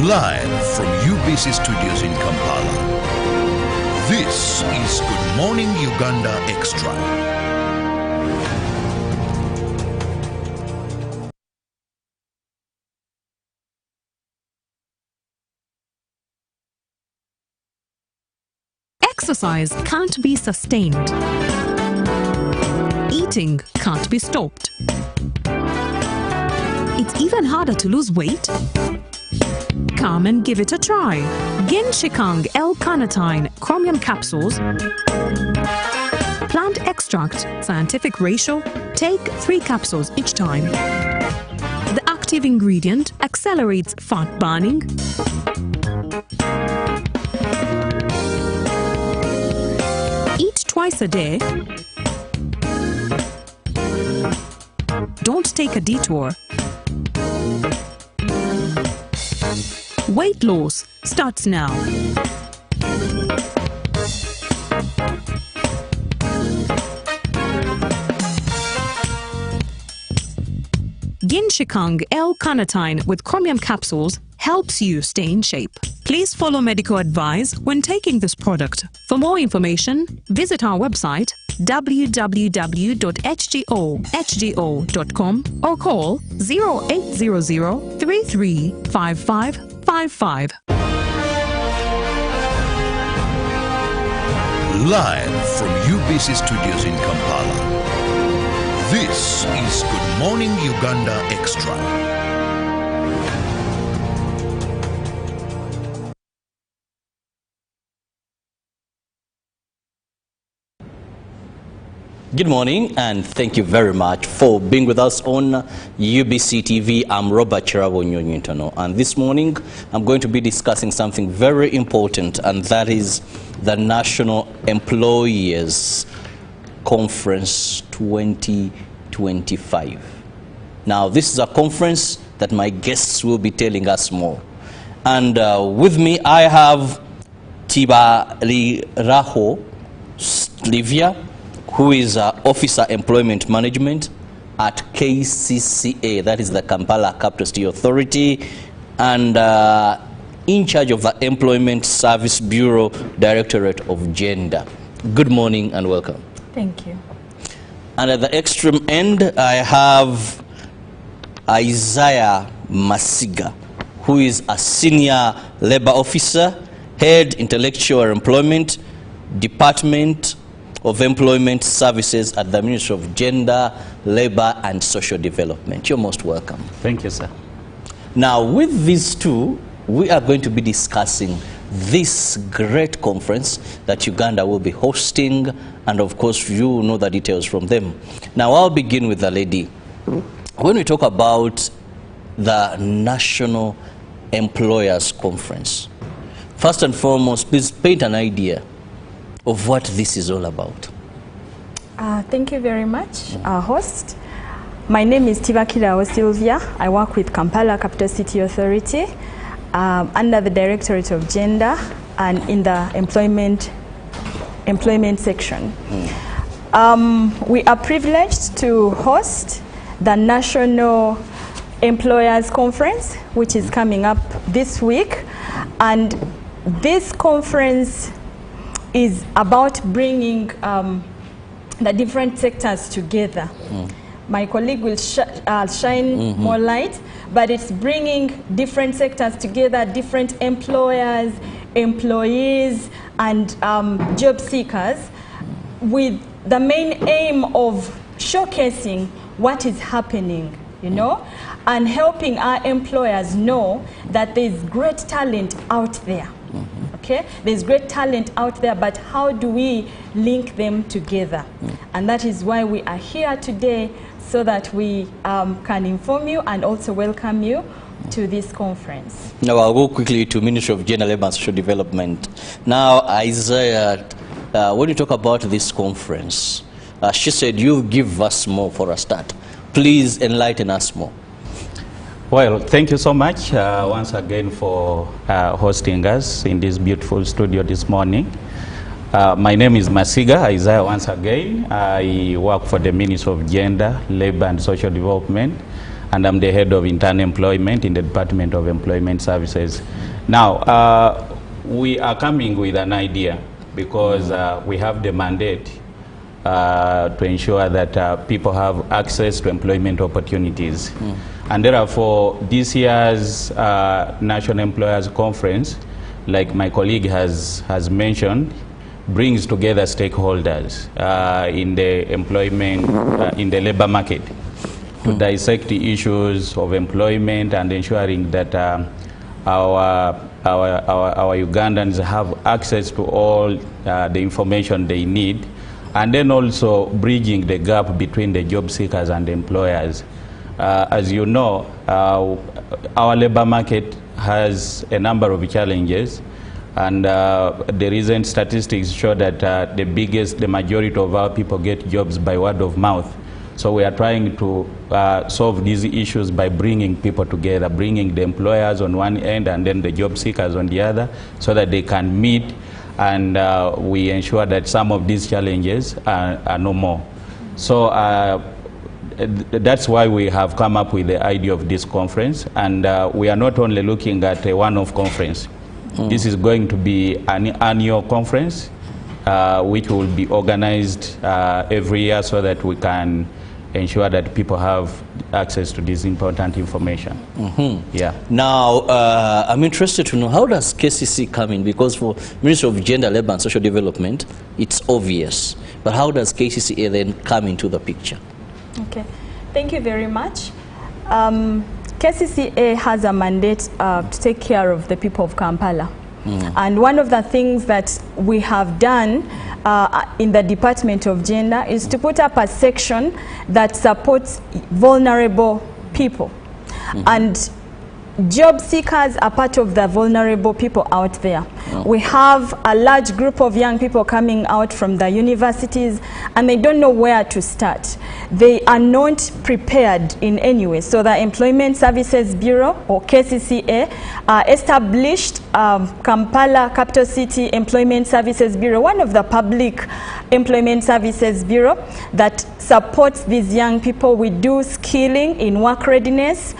Live from UBC Studios in Kampala, this is Good Morning Uganda Extra. Exercise can't be sustained. Eating can't be stopped. It's even harder to lose weight. Come and give it a try. Genshikang L-carnitine chromium capsules. Plant extract, scientific ratio. Take 3 capsules each time. The active ingredient accelerates fat burning. Eat twice a day. Don't take a detour. Weight loss starts now. Genshikang L-carnitine with chromium capsules helps you stay in shape. Please follow medical advice when taking this product. For more information, visit our website www.hgo.com or call 0800 335555. Live from UBC Studios in Kampala, this is Good Morning Uganda Extra. Good morning, and thank you very much for being with us on UBC TV. I'm Robert Chirabo Nyonyintono, and this morning I'm going to be discussing something very important, and that is the National Employers Conference 2025. Now, this is a conference that my guests will be telling us more. And with me, I have Tibariraho Livia, who is Officer Employment Management at KCCA, that is the Kampala Capital City Authority, and in charge of the Employment Service Bureau Directorate of UGANDA. Good morning and welcome. Thank you. And at the extreme end, I have Isaiah Masiga, who is a Senior Labor Officer, Head Intellectual Employment, Department of Employment Services at the Ministry of Gender, Labor and Social Development. You're most welcome. Thank you, sir. Now, with these two, we are going to be discussing this great conference that Uganda will be hosting, and of course, you know the details from them. Now, I'll begin with the lady. When we talk about the National Employers Conference, first and foremost, please paint an idea of what this is all about. Thank you very much, host. My name is Tibakirawo Sylvia. I work with Kampala Capital City Authority under the Directorate of Gender and in the employment section. We are privileged to host the National Employers Conference, which is coming up this week. And this conference is about bringing the different sectors together. My colleague will shine more light, but it's bringing different sectors together, different employers, employees, and job seekers, with the main aim of showcasing what is happening, you know, and helping our employers know that there's great talent out there. Okay? There's great talent out there, but how do we link them together? And that is why we are here today, so that we can inform you and also welcome you to this conference. Now, I'll go quickly to Ministry of Gender, Labor and Social Development. Now, Isaiah, when you talk about this conference, she said you give us more for a start. Please enlighten us more. Well, thank you so much once again for hosting us in this beautiful studio this morning. My name is Masiga Isaiah once again. I work for the Ministry of Gender, Labor and Social Development, and I'm the head of internal employment in the Department of Employment Services. Now, we are coming with an idea because we have the mandate to ensure that people have access to employment opportunities. And therefore, this year's National Employers Conference, like my colleague has mentioned, brings together stakeholders in the employment, in the labor market, to dissect the issues of employment and ensuring that our Ugandans have access to all the information they need, and then also bridging the gap between the job seekers and the employers. As you know, our labor market has a number of challenges, and the recent statistics show that the majority of our people get jobs by word of mouth. So we are trying to solve these issues by bringing people together, bringing the employers on one end and then the job seekers on the other, so that they can meet, and we ensure that some of these challenges are no more. So that's why we have come up with the idea of this conference, and we are not only looking at a one-off conference. This is going to be an annual conference which will be organized every year so that we can ensure that people have access to this important information. Yeah. Now, I'm interested to know, how does KCC come in? Because for Ministry of Gender, Labour and Social Development, it's obvious. But how does KCCA then come into the picture? Okay, thank you very much. KCCA has a mandate to take care of the people of Kampala. And one of the things that we have done in the Department of Gender is to put up a section that supports vulnerable people. And job seekers are part of the vulnerable people out there. We have a large group of young people coming out from the universities, and they don't know where to start. They are not prepared in any way. So the Employment Services Bureau, or KCCA, established Kampala Capital City Employment Services Bureau, one of the public employment services bureau that supports these young people. We do skilling in work readiness.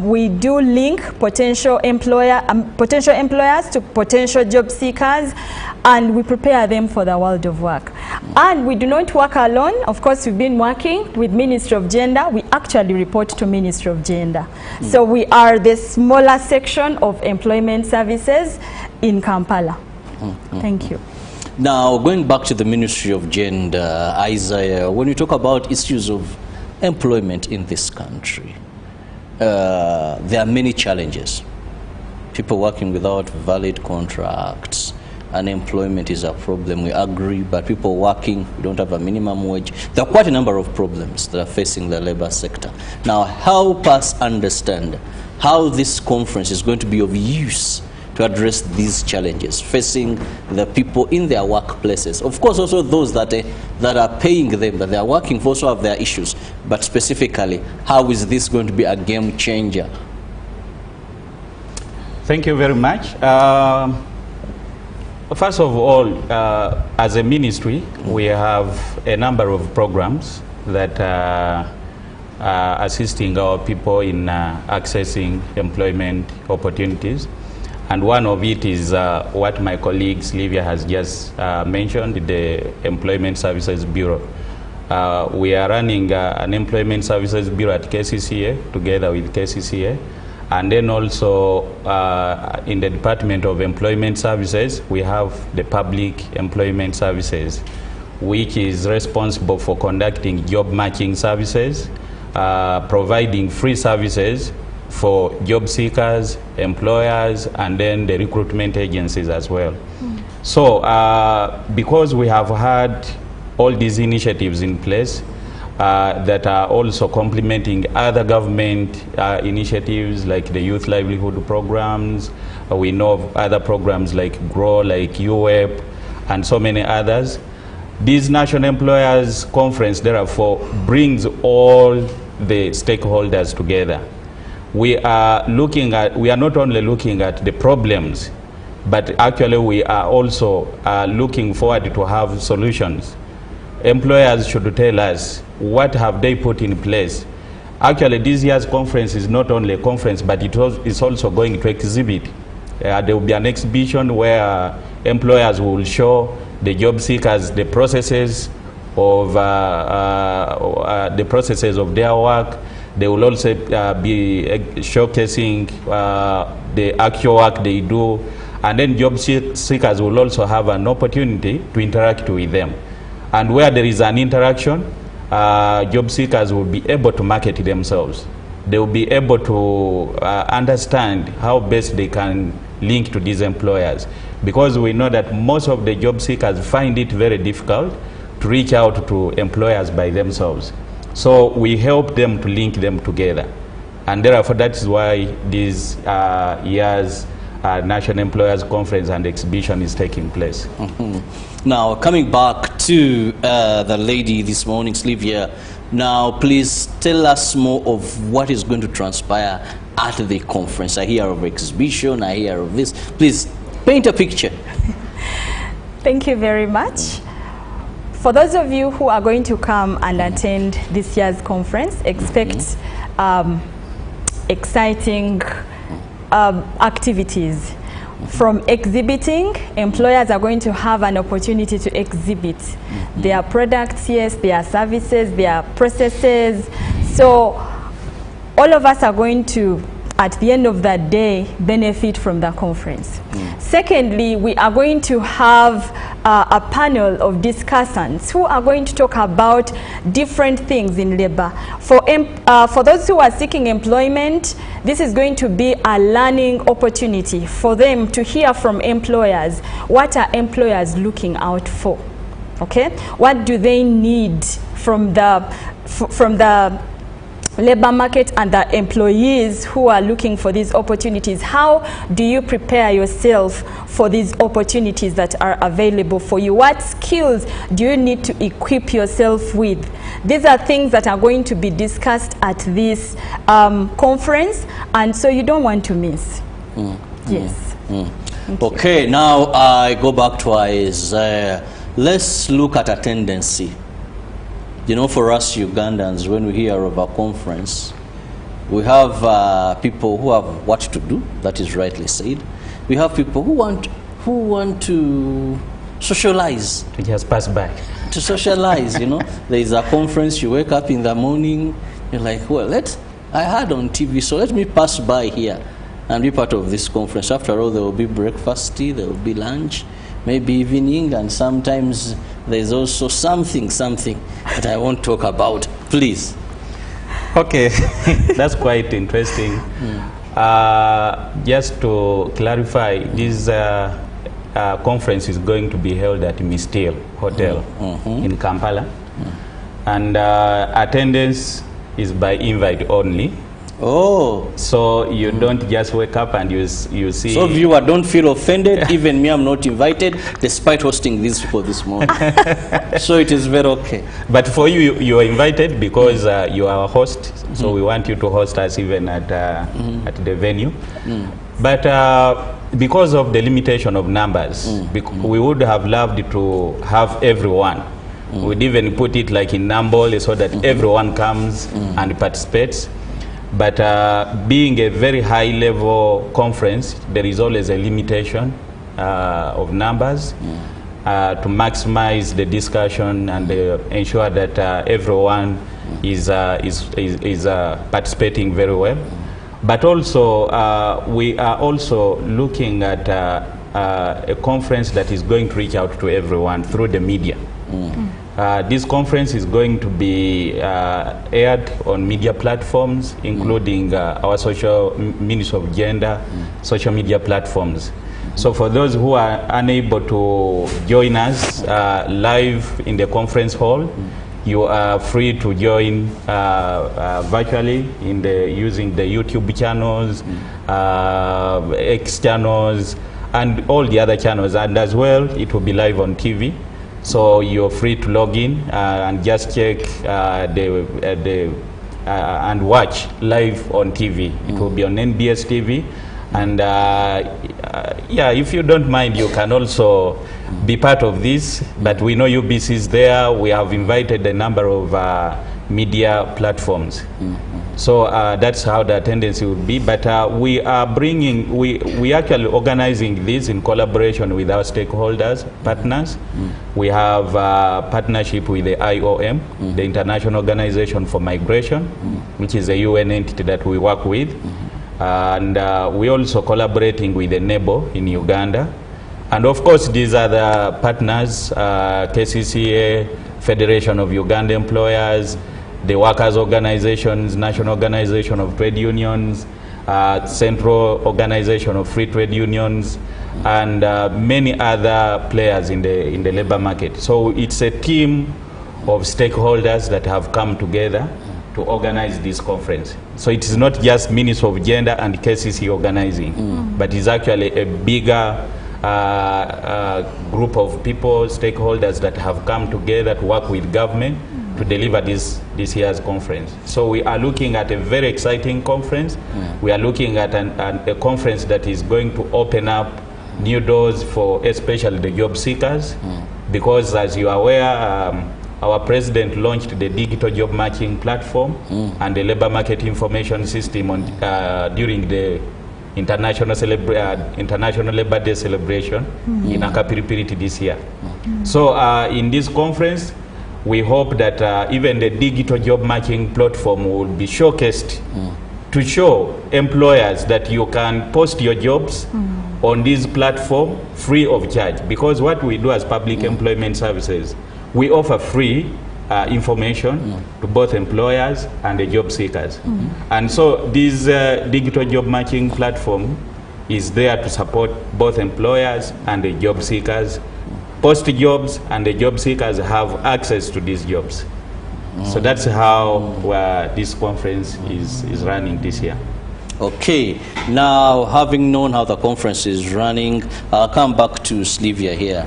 We do link potential employers to potential job seekers, and we prepare them for the world of work. And we do not work alone. Of course, we've been working with Ministry of Gender. We actually report to Ministry of Gender. So we are the smaller section of employment services in Kampala. Thank you. Now, going back to the Ministry of Gender, Isaiah, when you talk about issues of employment in this country, there are many challenges. People working without valid contracts, unemployment is a problem, we agree, but people working, we don't have a minimum wage. There are quite a number of problems that are facing the labor sector. Now, help us understand how this conference is going to be of use to address these challenges facing the people in their workplaces. Of course, also those that are paying them, that they are working for, also have their issues. But specifically, how is this going to be a game changer? Thank you very much. First of all, as a ministry, we have a number of programs that are assisting our people in accessing employment opportunities. And one of it is what my colleague Sylvia has just mentioned, the Employment Services Bureau. We are running an Employment Services Bureau at KCCA, together with KCCA. And then also in the Department of Employment Services, we have the Public Employment Services, which is responsible for conducting job matching services, providing free services for job seekers, employers, and then the recruitment agencies as well. So because we have had all these initiatives in place that are also complementing other government initiatives like the youth livelihood programs, we know of other programs like GROW, like UWEP, and so many others. This National Employers Conference, therefore, brings all the stakeholders together. We are not only looking at the problems, but actually we are also looking forward to have solutions. Employers should tell us what have they put in place Actually, this year's conference is not only a conference, but it's also going to exhibit. There will be an exhibition where employers will show the job seekers the processes of their work. They will also be showcasing the actual work they do, and then job seekers will also have an opportunity to interact with them. And where there is an interaction, job seekers will be able to market themselves. They will be able to understand how best they can link to these employers, because we know that most of the job seekers find it very difficult to reach out to employers by themselves. So we help them to link them together, and therefore that is why this year's National Employers Conference and Exhibition is taking place. Now, coming back to the lady this morning, Sylvia, now please tell us more of what is going to transpire at the conference. I hear of exhibition, I hear of this. Please paint a picture. Thank you very much. For those of you who are going to come and attend this year's conference, expect exciting activities. From exhibiting, employers are going to have an opportunity to exhibit their products, yes, their services, their processes. So all of us are going to, at the end of that day, benefit from the conference. Secondly, we are going to have a panel of discussants who are going to talk about different things in labor. For those who are seeking employment, this is going to be a learning opportunity for them to hear from employers. What are employers looking out for? Okay, what do they need from the labor market and the employees who are looking for these opportunities? How do you prepare yourself for these opportunities that are available for you? What skills do you need to equip yourself with? These are things that are going to be discussed at this conference, and so you don't want to miss. Yes. Okay, now I go back to Isaiah. Let's look at a tendency. You know, for us Ugandans, when we hear of a conference, we have people who have what to do, that is rightly said. We have people who want to socialize. To just pass by. To socialize, you know. There is a conference, you wake up in the morning, you're like, well, I heard on TV, so let me pass by here and be part of this conference. After all, there will be breakfast, there will be lunch, maybe evening, and sometimes there's also something that I won't talk about. Please. Okay, that's quite interesting. Just to clarify, this conference is going to be held at Mistil Hotel in Kampala, and attendance is by invite only. Oh. So you don't just wake up and you see. So viewer, don't feel offended. Even me, I'm not invited, despite hosting these people this morning. So it is very okay. But for you, you are invited because you are a host. So we want you to host us even at the venue. But because of the limitation of numbers, we would have loved to have everyone. We'd even put it like in Nambole so that everyone comes and participates. But being a very high-level conference, there is always a limitation of numbers to maximize the discussion and ensure that everyone is participating very well. But also, we are also looking at a conference that is going to reach out to everyone through the media. This conference is going to be aired on media platforms, including our Ministry of Gender, social media platforms. So for those who are unable to join us live in the conference hall, you are free to join virtually using the YouTube channels, X channels, and all the other channels. And as well, it will be live on TV. So you're free to log in and just check and watch live on TV. It will be on NBS TV. And yeah, if you don't mind, you can also be part of this. But we know UBC is there. We have invited a number of media platforms. So that's how the tendency would be. But we are bringing, we actually organizing this in collaboration with our stakeholders, partners. We have partnership with the IOM, the International Organization for Migration, which is a UN entity that we work with. And we're also collaborating with the NEBO in Uganda. And of course, these are the partners, KCCA, Federation of Uganda Employers, the workers' organizations, National Organization of Trade Unions, Central Organization of Free Trade Unions, and many other players in the labor market. So it's a team of stakeholders that have come together to organize this conference. So it is not just Ministry of Gender and KCC organizing, but it's actually a bigger group of people, stakeholders that have come together to work with government to deliver this year's conference. So we are looking at a very exciting conference. We are looking at a conference that is going to open up new doors for especially the job seekers, because as you are aware, our president launched the digital job matching platform and the labor market information system on, during the International Labor Day celebration in Akapiripiriti this year. So in this conference, we hope that even the digital job matching platform will be showcased to show employers that you can post your jobs on this platform free of charge. Because what we do as public employment services, we offer free information to both employers and the job seekers. And so this digital job matching platform is there to support both employers and the job seekers. Post jobs and the job seekers have access to these jobs. So that's how this conference is running this year. Okay, now having known how the conference is running, I'll come back to Sylvia here.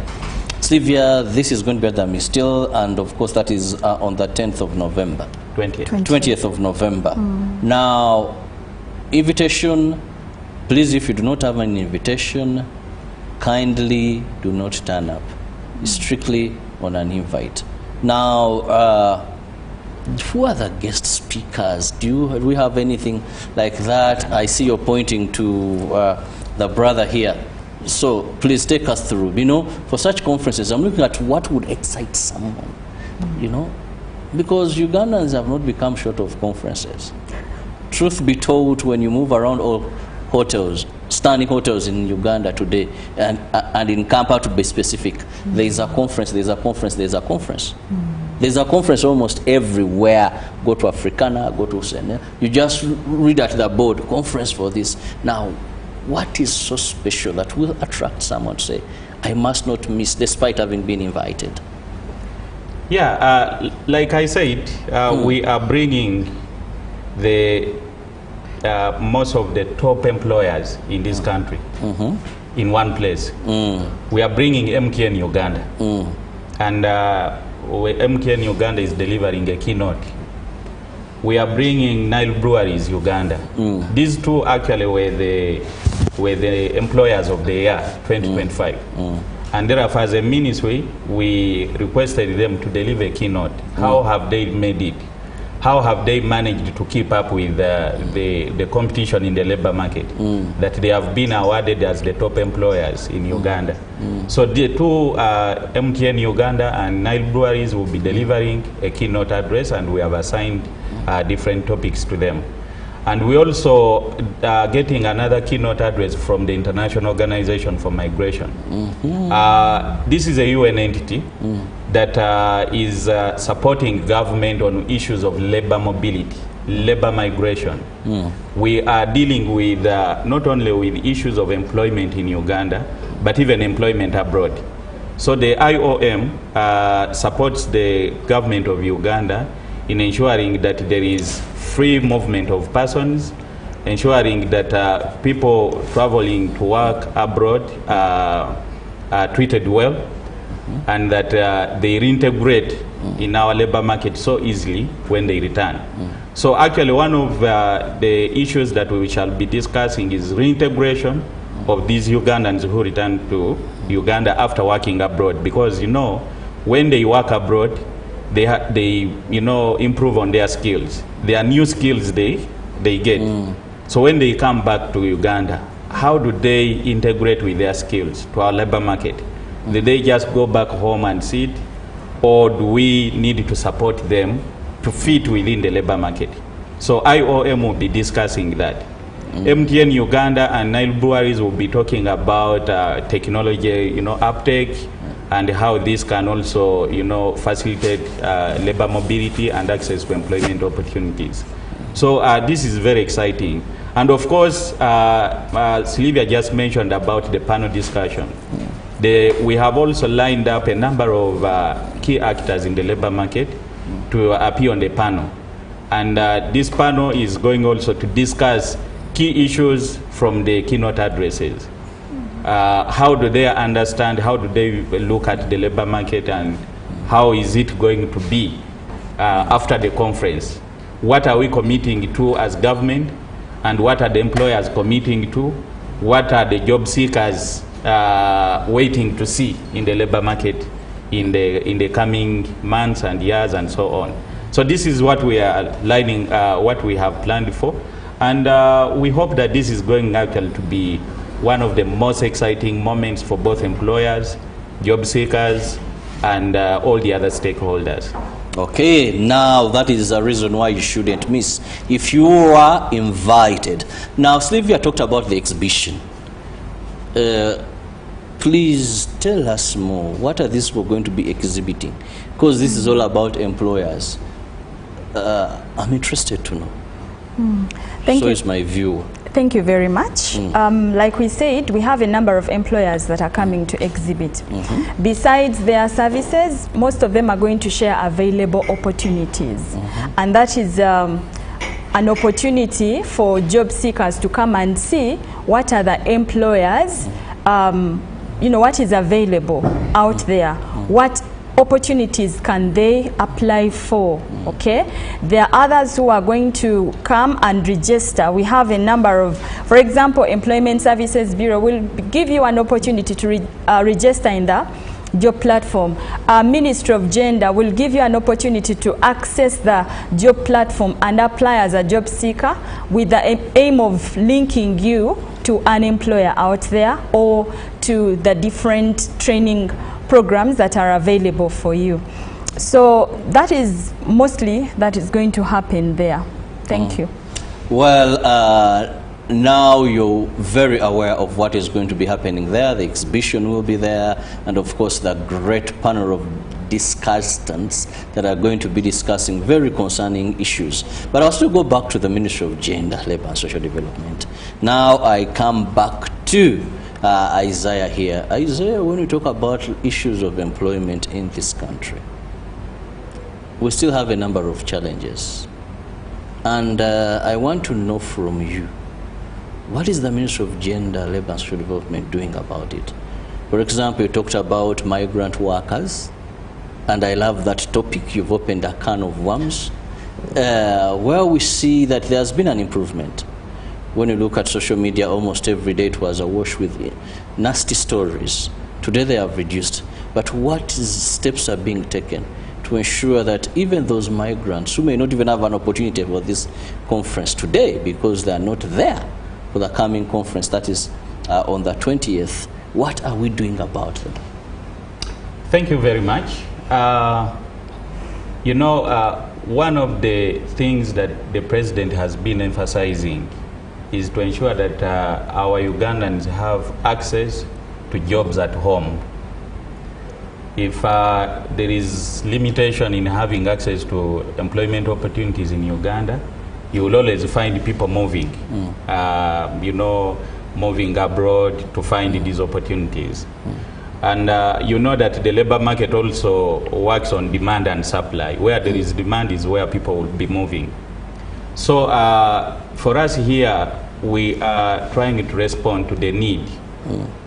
Sylvia, this is going to be at the Mistil, and of course that is on the 10th of November. 20th of November. Now, invitation, please, if you do not have an invitation, kindly do not turn up. Strictly on an invite. Now, who are the guest speakers? Do we have anything like that? I see you're pointing to the brother here. So please take us through. You know, for such conferences, I'm looking at what would excite someone, you know, because Ugandans have not become short of conferences. Truth be told, when you move around all hotels, standing hotels in Uganda today, and in Kampala to be specific, there is a conference, there's a conference, there's a conference. There's a conference almost everywhere. Go to Africana, go to Senegal. You just read at the board, conference for this. Now, what is so special that will attract someone to say, I must not miss, despite having been invited? Yeah, like I said, we are bringing the most of the top employers in this country in one place. We are bringing MKN Uganda. And MKN Uganda is delivering a keynote. We are bringing Nile Breweries Uganda. These two actually were the employers of the year 2025. And therefore, as a ministry, we requested them to deliver a keynote. How have they made it? How have they managed to keep up with the competition in the labor market? That they have been awarded as the top employers in Uganda. So the two, MTN Uganda and Nile Breweries, will be delivering a keynote address, and we have assigned different topics to them. And we also are getting another keynote address from the International Organization for Migration. This is a UN entity that is supporting government on issues of labor mobility, labor migration. We are dealing with not only with issues of employment in Uganda, but even employment abroad. So the IOM supports the government of Uganda in ensuring that there is free movement of persons, ensuring that people traveling to work abroad are treated well, and that they reintegrate in our labor market so easily when they return. So actually one of the issues that we shall be discussing is reintegration of these Ugandans who return to Uganda after working abroad, because you know, when they work abroad, they improve on their skills. There are new skills they get. So when they come back to Uganda, how do they integrate with their skills to our labor market? Do they just go back home and sit, or do we need to support them to fit within the labor market? So IOM will be discussing that. MTN Uganda and Nile Breweries will be talking about technology, uptake, and how this can also, facilitate labor mobility and access to employment opportunities. So this is very exciting. And of course, Sylvia just mentioned about the panel discussion. We have also lined up a number of key actors in the labor market to appear on the panel. And this panel is going also to discuss key issues from the keynote addresses. How do they understand, how do they look at the labor market, and how is it going to be after the conference? What are we committing to as government, and what are the employers committing to? What are the job seekers waiting to see in the labor market in the coming months and years and so on? So this is what we are lining, what we have planned for. And we hope that this is going actually to be one of the most exciting moments for both employers, job seekers, and all the other stakeholders. Okay, now that is a reason why you shouldn't miss if you are invited. Now, Sylvia talked about the exhibition. Please tell us more. What are these we're going to be exhibiting? Because this is all about employers. I'm interested to know. Thank you. So is my view. Thank you very much. Like we said, we have a number of employers that are coming to exhibit. Besides their services, most of them are going to share available opportunities. And that is an opportunity for job seekers to come and see what are the employers, what is available out there. What opportunities can they apply for? Okay, there are others who are going to come and register. We have a number of, for example, Employment Services Bureau will give you an opportunity to register in the job platform. Ministry of Gender will give you an opportunity to access the job platform and apply as a job seeker, with the aim of linking you to an employer out there or to the different training programs that are available for you. So that is mostly that is going to happen there. Thank you. Well, now you're very aware of what is going to be happening there. The exhibition will be there, and of course the great panel of discussants that are going to be discussing very concerning issues. But I'll still go back to the Ministry of Gender, Labour and Social Development. Now I come back to Isaiah here. Isaiah, when we talk about issues of employment in this country, we still have a number of challenges. And I want to know from you, what is the Ministry of Gender, Labour and Social Development doing about it? For example, you talked about migrant workers, and I love that topic. You've opened a can of worms, where we see that there's been an improvement. When you look at social media, almost every day it was awash with nasty stories. Today they have reduced. But what steps are being taken to ensure that even those migrants who may not even have an opportunity for this conference today because they are not there for the coming conference that is on the 20th, what are we doing about them? Thank you very much. One of the things that the President has been emphasizing is to ensure that our Ugandans have access to jobs at home. If there is limitation in having access to employment opportunities in Uganda, you will always find people moving, moving abroad to find these opportunities. And you know that the labor market also works on demand and supply. Where there is demand is where people will be moving. So for us here, we are trying to respond to the need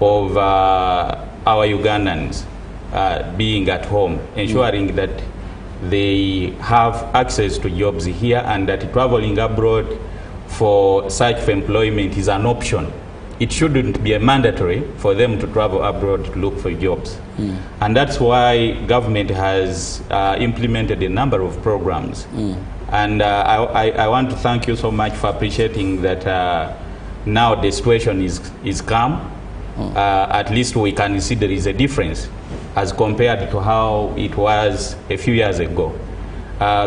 of our Ugandans being at home, ensuring that they have access to jobs here, and that traveling abroad for search for employment is an option it shouldn't be a mandatory for them to travel abroad to look for jobs. And that's why government has implemented a number of programs. And I want to thank you so much for appreciating that now the situation is calm. At least we can see there is a difference as compared to how it was a few years ago.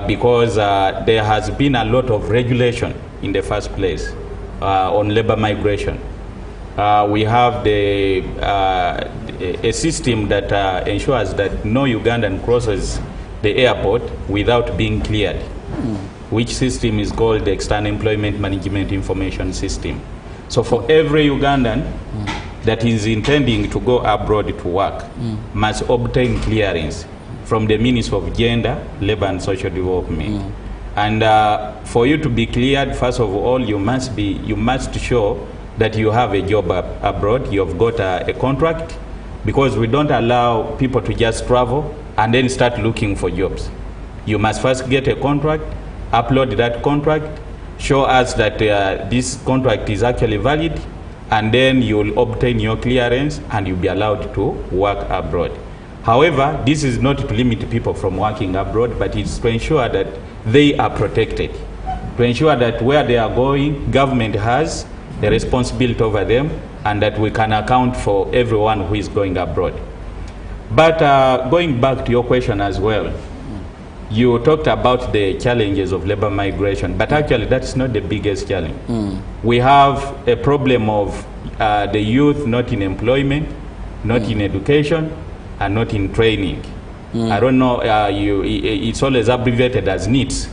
Because there has been a lot of regulation in the first place on labor migration. We have a system that ensures that no Ugandan crosses the airport without being cleared, which system is called the External Employment Management Information System. So for every Ugandan that is intending to go abroad to work must obtain clearance from the Ministry of Gender, Labor and Social Development. And for you to be cleared, first of all, you must show that you have a job abroad, you have got a contract, because we don't allow people to just travel and then start looking for jobs. You must first get a contract, upload that contract, show us that this contract is actually valid, and then you'll obtain your clearance and you'll be allowed to work abroad. However, this is not to limit people from working abroad, but it's to ensure that they are protected, to ensure that where they are going, government has the responsibility over them, and that we can account for everyone who is going abroad. But going back to your question as well, you talked about the challenges of labor migration, but actually that's not the biggest challenge. We have a problem of the youth not in employment, not in education, and not in training. I don't know, it's always abbreviated as NEETs.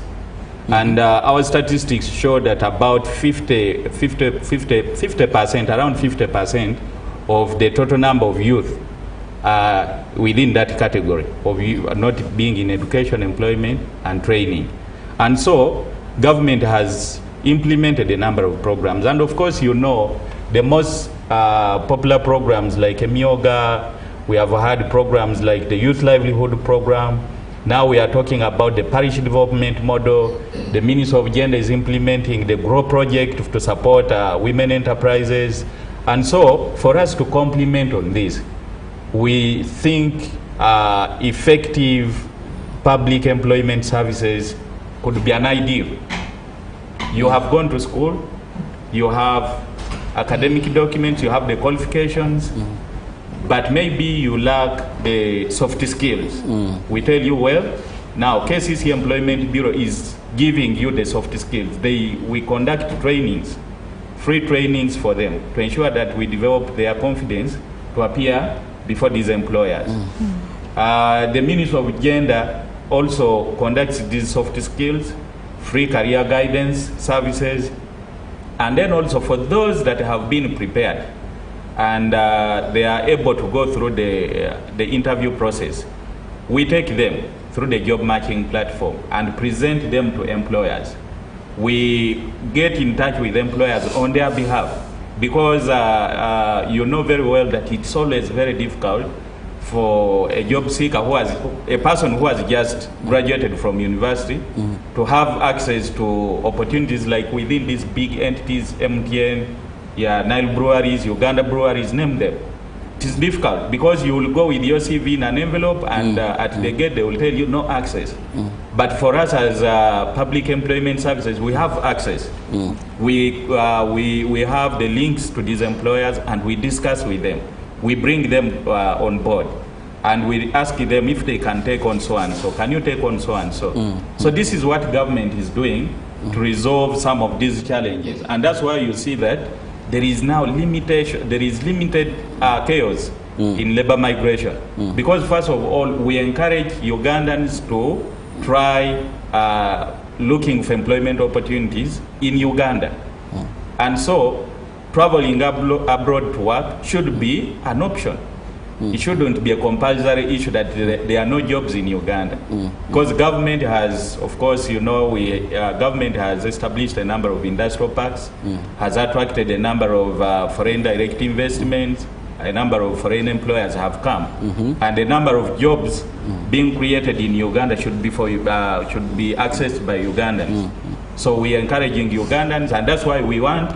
And our statistics show that about 50%, around 50% of the total number of youth within that category of not being in education, employment, and training. And so government has implemented a number of programs. And of course, you know, the most popular programs like Emioga, we have had programs like the Youth Livelihood Program. Now we are talking about the parish development model. The Ministry of Gender is implementing the GROW project to support women enterprises. And so for us to complement on this, we think effective public employment services could be an ideal. You have gone to school, you have academic documents, you have the qualifications, but maybe you lack the soft skills. We tell you, well, now KCC Employment Bureau is giving you the soft skills. We conduct trainings, free trainings for them to ensure that we develop their confidence to appear before these employers. The Ministry of Gender also conducts these soft skills, free career guidance services, and then also for those that have been prepared and they are able to go through the interview process, we take them through the job matching platform and present them to employers. We get in touch with employers on their behalf, because you know very well that it's always very difficult for a job seeker a person who has just graduated from university to have access to opportunities like within these big entities, MTN, Nile Breweries, Uganda Breweries, name them. It is difficult because you will go with your CV in an envelope and at the gate they will tell you no access. But for us as public employment services, we have access. We have the links to these employers and we discuss with them. We bring them on board and we ask them if they can take on so and so. Can you take on so and so? So this is what government is doing to resolve some of these challenges. And that's why you see that there is now limited chaos in labor migration. Because first of all, we encourage Ugandans to try looking for employment opportunities in Uganda. And so traveling abroad to work should be an option. It shouldn't be a compulsory issue that there are no jobs in Uganda. Because government has, of course, you know, government has established a number of industrial parks, has attracted a number of foreign direct investments, a number of foreign employers have come, and the number of jobs being created in Uganda should be accessed by Ugandans. So we are encouraging Ugandans, and that's why we want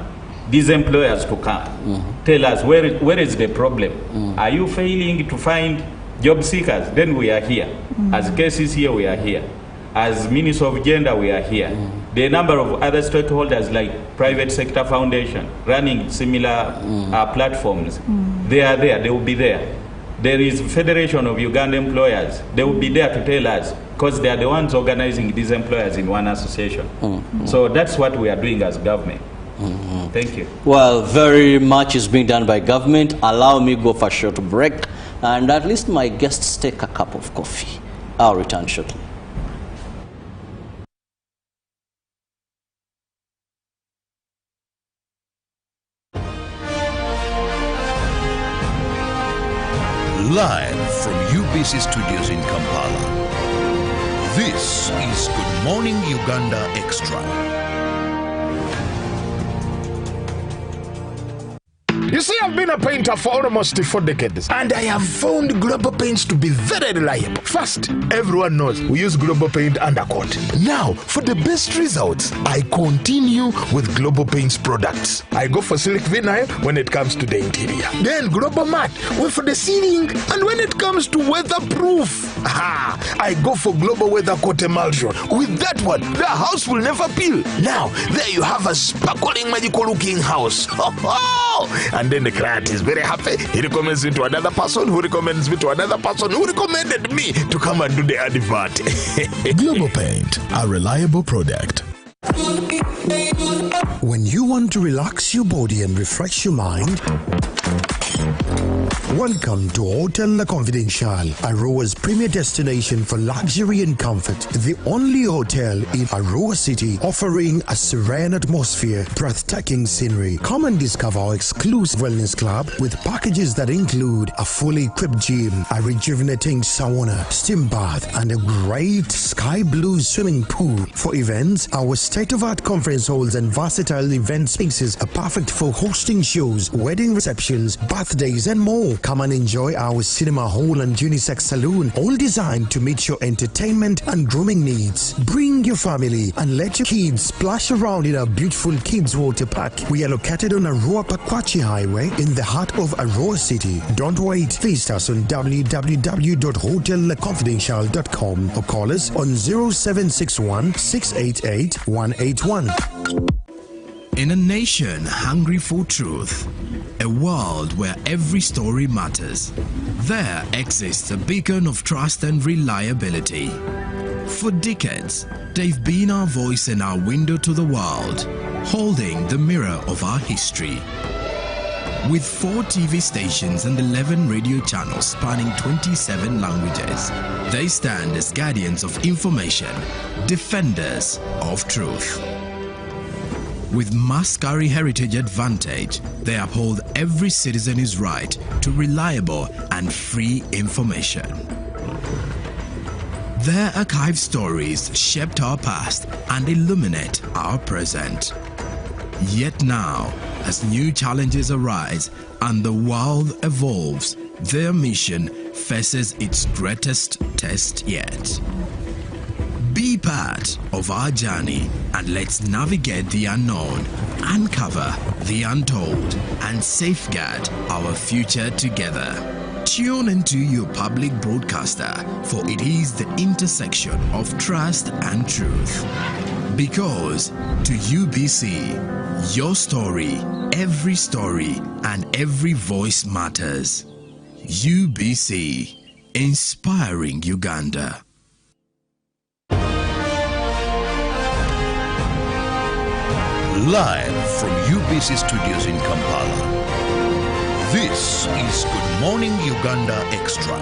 these employers to come. Tell us where is the problem. Are you failing to find job seekers? Then we are here. As KCCA, we are here. As Minister of Gender, we are here. The number of other stakeholders like private sector foundation running similar platforms, they are there, they will be there. There is Federation of Uganda Employers. They will be there to tell us because they are the ones organizing these employers in one association. So that's what we are doing as government. Thank you. Well, very much is being done by government. Allow me go for a short break and at least my guests take a cup of coffee. I'll return shortly. Live from UBC Studios in Kampala, this is Good Morning Uganda Extra. You see, I've been a painter for almost 4 decades, and I have found Global Paints to be very reliable. First, everyone knows we use Global Paint undercoat. Now, for the best results, I continue with Global Paints products. I go for Silk Vinyl when it comes to the interior. Then Global Matte for the ceiling, and when it comes to weatherproof, I go for Global Weather Coat Emulsion. With that one, the house will never peel. Now, there you have a sparkling, magical-looking house. And then the client is very happy. He recommends me to another person who recommends me to another person who recommended me to come and do the advert. Global Paint, a reliable product. When you want to relax your body and refresh your mind, welcome to Hotel La Confidential, Aroa's premier destination for luxury and comfort. The only hotel in Aroa City offering a serene atmosphere, breathtaking scenery. Come and discover our exclusive wellness club with packages that include a fully equipped gym, a rejuvenating sauna, steam bath, and a great sky blue swimming pool. For events, our state-of-art conference halls and versatile event spaces are perfect for hosting shows, wedding receptions, birthdays, and more. Come and enjoy our cinema hall and unisex saloon, all designed to meet your entertainment and grooming needs. Bring your family and let your kids splash around in our beautiful kids water park. We are located on Aroa Pakwachi Highway in the heart of Aroa City. Don't wait. Visit us on www.hotelconfidential.com or call us on 0761 688 181. In a nation hungry for truth, a world where every story matters, there exists a beacon of trust and reliability. For decades, they've been our voice and our window to the world, holding the mirror of our history. With 4 TV stations and 11 radio channels spanning 27 languages, they stand as guardians of information, defenders of truth. With Mascari Heritage Advantage, they uphold every citizen's right to reliable and free information. Their archived stories shaped our past and illuminate our present. Yet now, as new challenges arise and the world evolves, their mission faces its greatest test yet. Be part of our journey and let's navigate the unknown, uncover the untold, and safeguard our future together. Tune into your public broadcaster, for it is the intersection of trust and truth. Because to UBC, your story, and every voice matters. UBC, inspiring Uganda. Live from UBC Studios in Kampala, this is Good Morning Uganda Extra.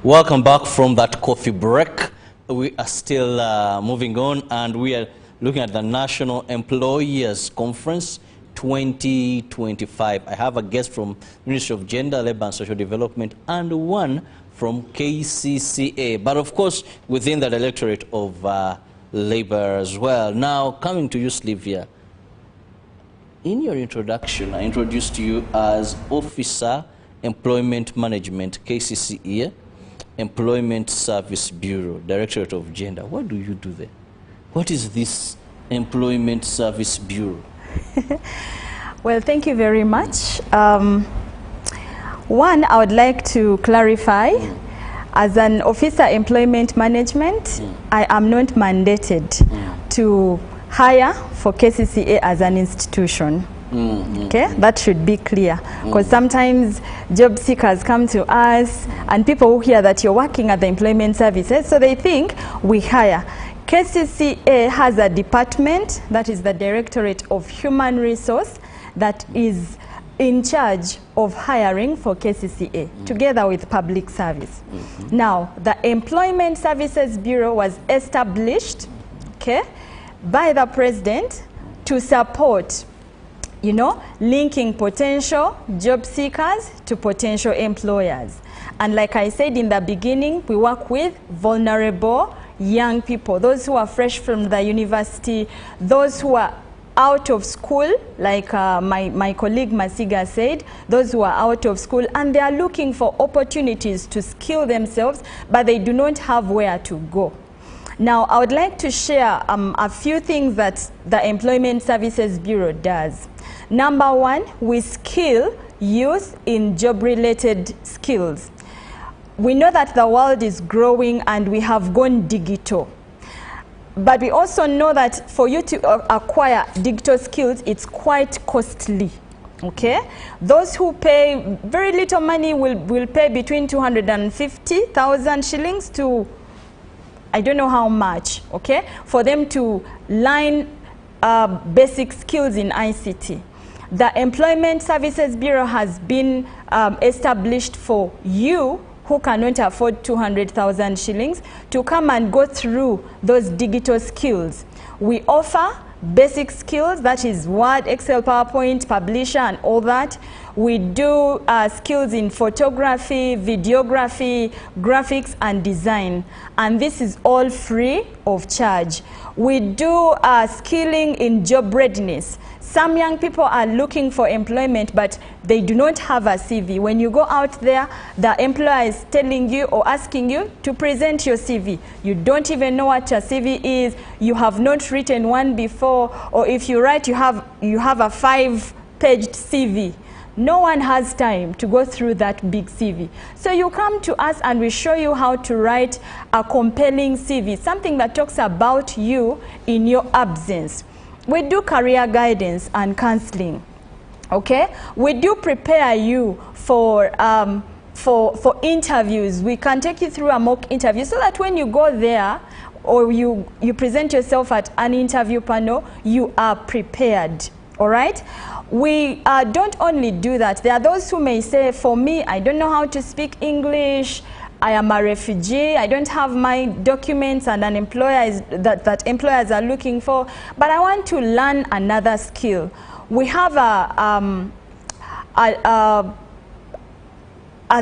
Welcome back from that coffee break. We are still moving on, and we are looking at the National Employers Conference 2025. I have a guest from Ministry of Gender, Labour and Social Development, and one from KCCA. But of course, within the directorate of labor as well. Now, coming to you, Sylvia, in your introduction, I introduced you as Officer Employment Management, KCCE, Employment Service Bureau, Directorate of Gender. What do you do there? What is this Employment Service Bureau? Well, thank you very much. One, I would like to clarify, as an Officer Employment Management, I am not mandated to hire for KCCA as an institution. Okay, that should be clear, because sometimes job seekers come to us and people who hear that you're working at the employment services, so they think we hire. KCCA has a department, that is the Directorate of Human Resource, that is in charge of hiring for KCCA, together with public service. Now, the Employment Services Bureau was established, okay, by the President to support, you know, linking potential job seekers to potential employers. And like I said in the beginning, we work with vulnerable young people, those who are fresh from the university, those who are out of school, like my colleague Masiga said, those who are out of school and they are looking for opportunities to skill themselves, but they do not have where to go. Now, I would like to share a few things that the Employment Services Bureau does. Number one, we skill youth in job-related skills. We know that the world is growing and we have gone digital. But we also know that for you to acquire digital skills, it's quite costly, okay? Those who pay very little money will pay between 250,000 shillings to, I don't know how much, okay? For them to learn basic skills in ICT. The Employment Services Bureau has been established for you who cannot afford 200,000 shillings to come and go through those digital skills. We offer basic skills, that is Word, Excel, PowerPoint, Publisher, and all that. We do skills in photography, videography, graphics, and design. And this is all free of charge. We do skilling in job readiness. Some young people are looking for employment, but they do not have a CV. When you go out there, the employer is telling you or asking you to present your CV. You don't even know what your CV is. You have not written one before, or if you write, you have a 5-page CV. No one has time to go through that big CV. So you come to us and we show you how to write a compelling CV, something that talks about you in your absence. We do career guidance and counseling, okay? We do prepare you for interviews. We can take you through a mock interview so that when you go there or you present yourself at an interview panel, you are prepared, all right? We don't only do that. There are those who may say, for me, I don't know how to speak English, I am a refugee, I don't have my documents and an employer that employers are looking for, but I want to learn another skill. We have a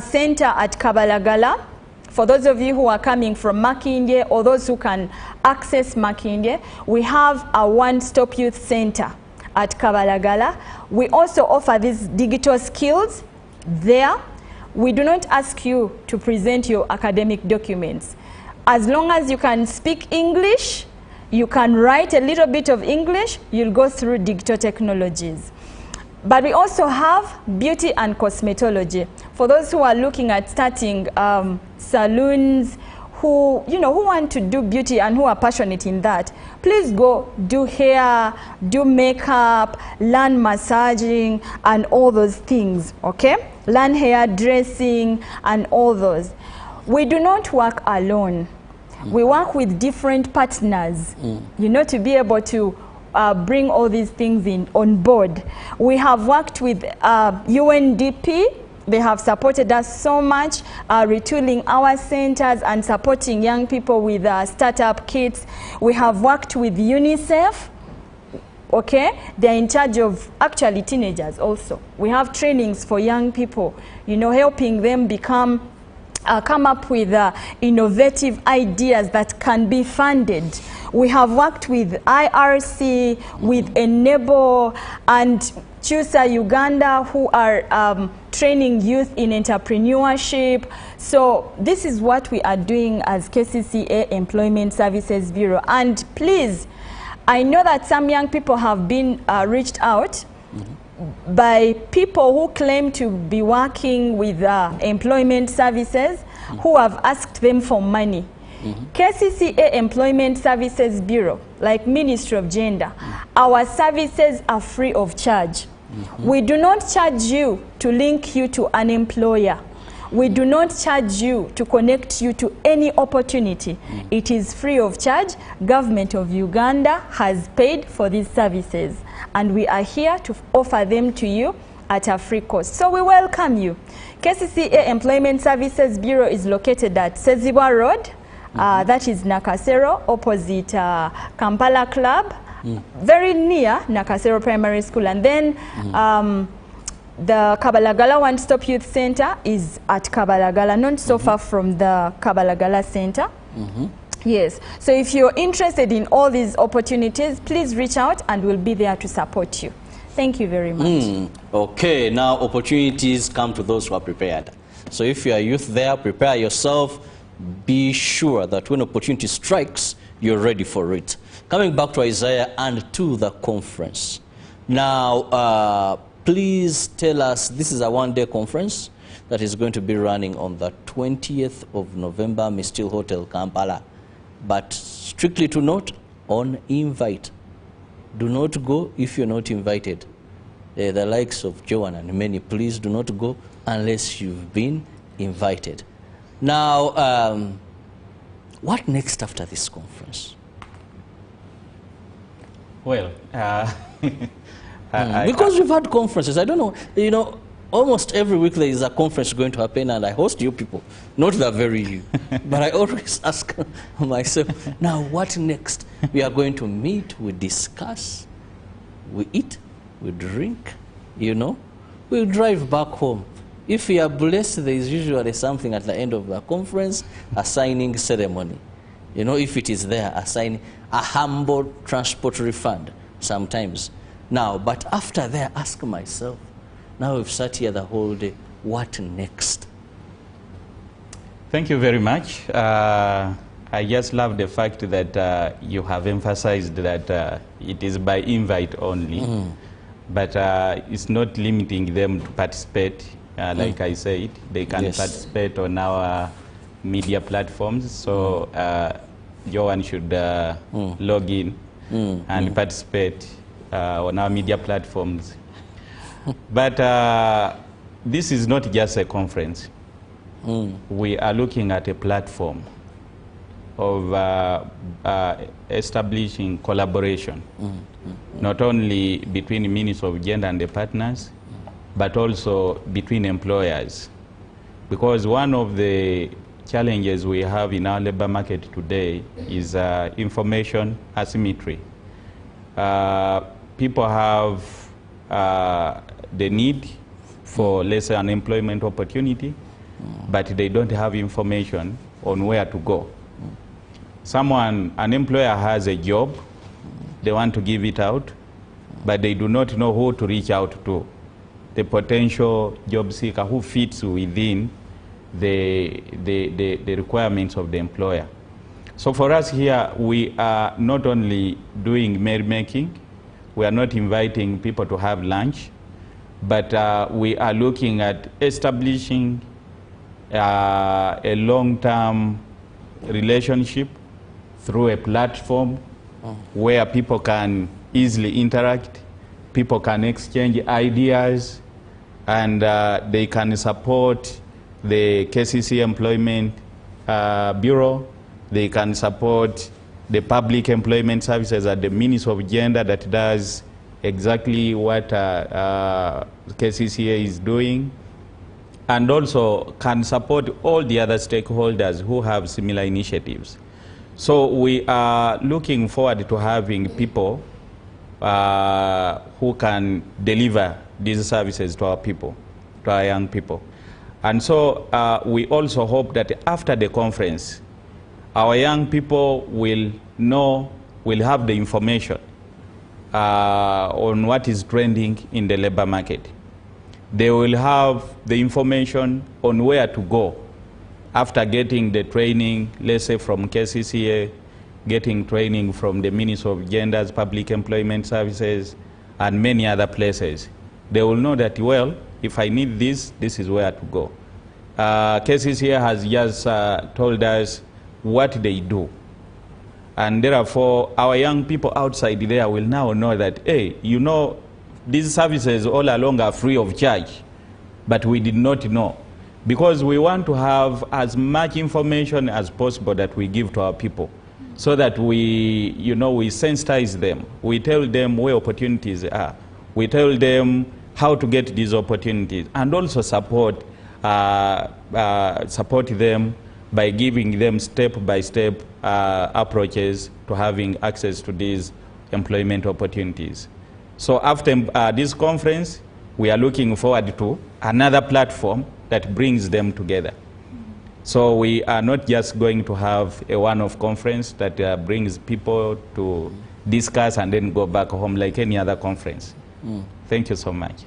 center at Kabalagala. For those of you who are coming from Makindye or those who can access Makindye, we have a one-stop youth center at Kabalagala. We also offer these digital skills there. We do not ask you to present your academic documents. As long as you can speak English, you can write a little bit of English, you'll go through digital technologies. But we also have beauty and cosmetology. For those who are looking at starting salons, who want to do beauty and who are passionate in that, please go do hair, do makeup, learn massaging and all those things, okay? Learn hairdressing and all those. We do not work alone. We work with different partners, to be able to bring all these things on board. We have worked with UNDP. They have supported us so much, retooling our centers and supporting young people with startup kits. We have worked with UNICEF. Okay, they're in charge of actually teenagers also. We have trainings for young people, helping them become come up with innovative ideas that can be funded. We have worked with IRC, with Enable, and CHUSA Uganda, who are training youth in entrepreneurship. So this is what we are doing as KCCA Employment Services Bureau. And please, I know that some young people have been reached out by people who claim to be working with employment services who have asked them for money. KCCA Employment Services Bureau, like Ministry of Gender, our services are free of charge. We do not charge you to link you to an employer. We do not charge you to connect you to any opportunity. It is free of charge. Government of Uganda has paid for these services, and we are here to offer them to you at a free cost. So we welcome you. KCCA Employment Services Bureau is located at Sezibwa Road, that is Nakasero, opposite Kampala Club, very near Nakasero Primary School. And then the Kabalagala One-Stop Youth Center is at Kabalagala, not so far from the Kabalagala Center. Yes, so if you're interested in all these opportunities, please reach out and we'll be there to support you. Thank you very much. Okay, now opportunities come to those who are prepared. So if you are youth there, prepare yourself. Be sure that when opportunity strikes, you're ready for it. Coming back to Isaiah and to the conference. Now, please tell us, this is a one-day conference that is going to be running on the 20th of November, Mistil Hotel, Kampala. But strictly to note, on invite. Do not go if you're not invited. The likes of Joan and many, please do not go unless you've been invited. Now, what next after this conference? Well, because we've had conferences, I don't know, you know, almost every week there is a conference going to happen and I host you people, not the very you. But I always ask myself, now what next? We are going to meet, we discuss, we eat, we drink, you know, we'll drive back home. If we are blessed, there is usually something at the end of the conference, a signing ceremony. You know, if it is there, a humble transport refund sometimes. Now, but after that, ask myself, now we've sat here the whole day, what next? Thank you very much. I just love the fact that you have emphasized that it is by invite only, but it's not limiting them to participate. Like I said, they can participate on our media platforms. So Joan should log in and participate on our media platforms. But this is not just a conference. We are looking at a platform of establishing collaboration, not only between the Ministry of Gender and the partners, but also between employers. Because one of the challenges we have in our labor market today is information asymmetry. People have the need for, let's say, an employment opportunity, but they don't have information on where to go. An employer has a job, they want to give it out, but they do not know who to reach out to, the potential job seeker who fits within the requirements of the employer. So for us here, we are not only doing merrymaking, we are not inviting people to have lunch, but we are looking at establishing a long-term relationship through a platform where people can easily interact, people can exchange ideas, and they can support the KCC Employment Bureau. They can support the public employment services at the Ministry of Gender that does exactly what KCCA is doing, and also can support all the other stakeholders who have similar initiatives. So we are looking forward to having people who can deliver these services to our people, to our young people. And so we also hope that after the conference, our young people will have the information on what is trending in the labor market. They will have the information on where to go after getting the training, let's say from KCCA, getting training from the Ministry of Gender's Public Employment Services, and many other places. They will know that, well, if I need this, this is where to go. KCCA has just told us what they do. And therefore, our young people outside there will now know that, hey, you know, these services all along are free of charge, but we did not know. Because we want to have as much information as possible that we give to our people, so that we sensitize them. We tell them where opportunities are. We tell them how to get these opportunities, and also support them by giving them step-by-step approaches to having access to these employment opportunities. So after this conference, we are looking forward to another platform that brings them together. So we are not just going to have a one-off conference that brings people to discuss and then go back home like any other conference. Thank you so much.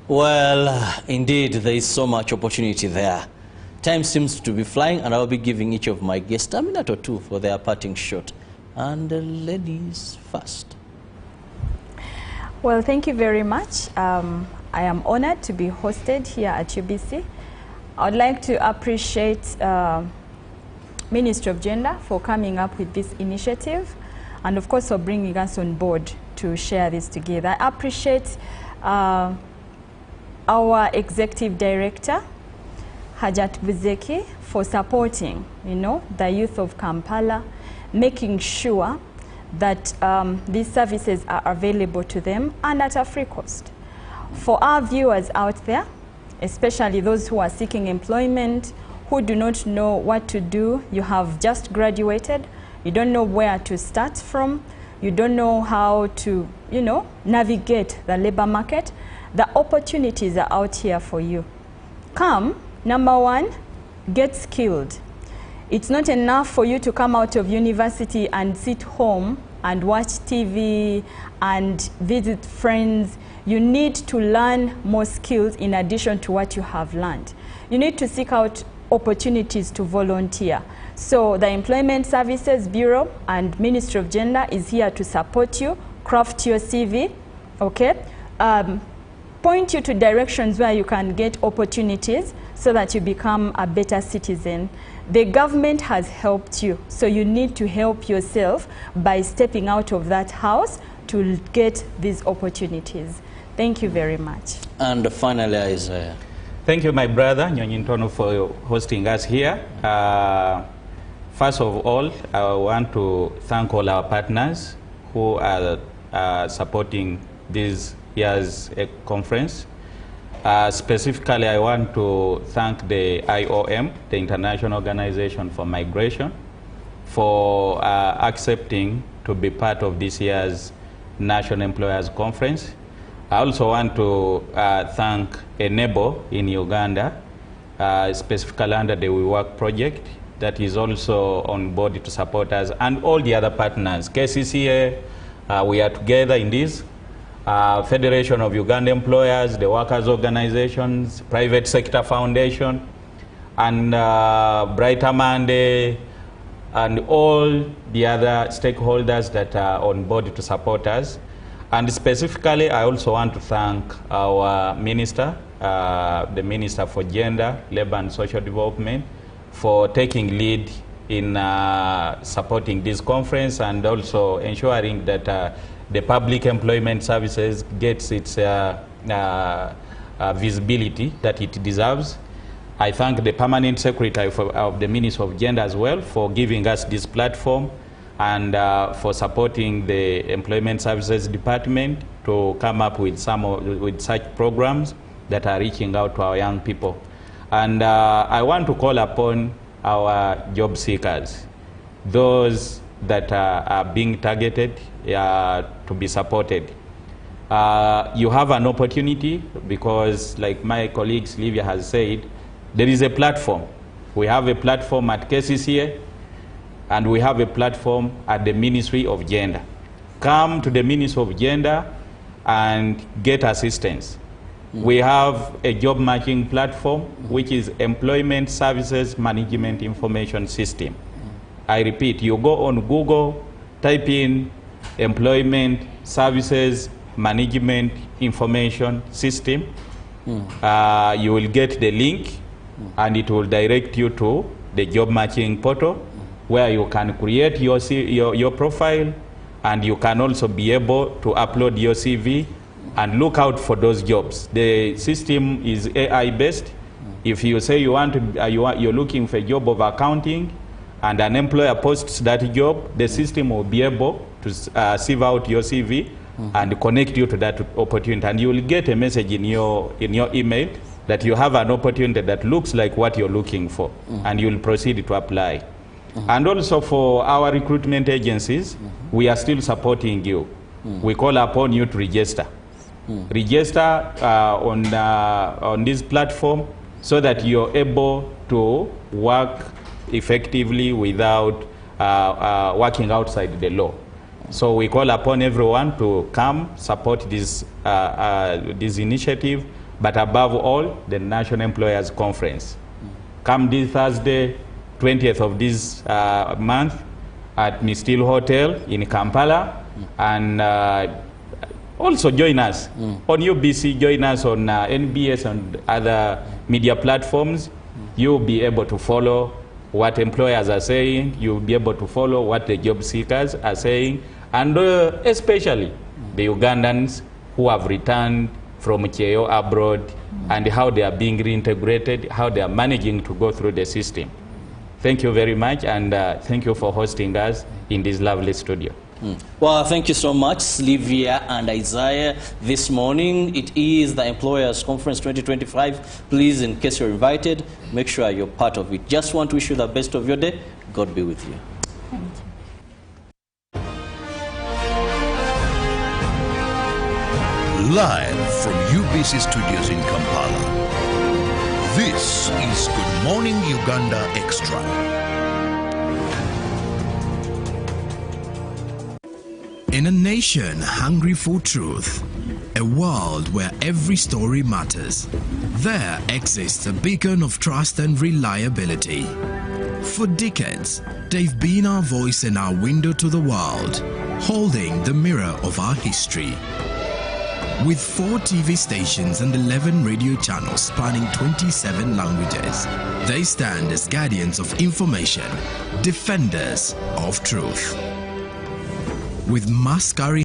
Well, indeed, there is so much opportunity there. Time seems to be flying, and I'll be giving each of my guests a minute or two for their parting shot. And ladies first. Well, thank you very much. I am honored to be hosted here at UBC. I'd like to appreciate Ministry of Gender for coming up with this initiative, and of course for bringing us on board to share this together. I appreciate our Executive Director, Hajat Buzeki, for supporting, the youth of Kampala, making sure that these services are available to them and at a free cost. For our viewers out there, especially those who are seeking employment, who do not know what to do, you have just graduated, you don't know where to start from, you don't know how to, navigate the labor market, the opportunities are out here for you. Come, number one, get skilled. It's not enough for you to come out of university and sit home and watch TV and visit friends. You need to learn more skills in addition to what you have learned. You need to seek out opportunities to volunteer. So the Employment Services Bureau and Ministry of Gender is here to support you, craft your CV, okay? Point you to directions where you can get opportunities so that you become a better citizen. The government has helped you, so you need to help yourself by stepping out of that house to get these opportunities. Thank you very much. And finally, Isaiah. Thank you, my brother, Nyonyintono, for hosting us here. First of all, I want to thank all our partners who are supporting this year's conference. Specifically, I want to thank the IOM, the International Organization for Migration, for accepting to be part of this year's National Employers Conference. I also want to thank Enable in Uganda, specifically under the We Work project, that is also on board to support us, and all the other partners. KCCA, we are together in this. Federation of Uganda Employers, the Workers' Organizations, Private Sector Foundation, and Brighter Monday, and all the other stakeholders that are on board to support us. And specifically, I also want to thank our minister, the Minister for Gender, Labor and Social Development, for taking lead in supporting this conference and also ensuring that the public employment services gets its visibility that it deserves. I thank the Permanent Secretary of the Ministry of Gender as well for giving us this platform and for supporting the Employment Services Department to come up with with such programs that are reaching out to our young people. And I want to call upon our job seekers, those that are being targeted to be supported. You have an opportunity because, like my colleague Sylvia has said, There is a platform. We have a platform at KCCA, and we have a platform at the Ministry of Gender. Come to the Ministry of Gender and get assistance. We have a job matching platform, which is Employment Services Management Information System. I repeat, you go on Google, type in Employment Services Management Information System. You will get the link, and it will direct you to the job matching portal, where you can create your profile, and you can also be able to upload your CV and look out for those jobs. The system is AI based. If you say you want to, you're looking for a job of accounting, and an employer posts that job, the system will be able to sieve out your CV and connect you to that opportunity, and you will get a message in your email that you have an opportunity that looks like what you're looking for, and you'll proceed to apply. And also for our recruitment agencies, we are still supporting you. We call upon you to register. Register on this platform so that you're able to work effectively without working outside the law. So we call upon everyone to come support this initiative, but above all, the National Employers Conference. Come this Thursday, 20th of this month, at Mistil Hotel in Kampala, and also join us on UBC, join us on NBS and other media platforms. You'll be able to follow what employers are saying, you'll be able to follow what the job seekers are saying, and especially the Ugandans who have returned from Cheo abroad, and how they are being reintegrated, how they are managing to go through the system. Thank you very much, and thank you for hosting us in this lovely studio. Well, thank you so much, Sylvia and Isaiah. This morning, it is the Employers Conference 2025. Please, in case you're invited, make sure you're part of it. Just want to wish you the best of your day. God be with you. Thank you. Live from UBC Studios in Kampala. This is Good Morning Uganda Extra. In a nation hungry for truth, a world where every story matters, there exists a beacon of trust and reliability. For decades, they've been our voice and our window to the world, holding the mirror of our history. With 4 TV stations and 11 radio channels spanning 27 languages, they stand as guardians of information, defenders of truth. With mass carrying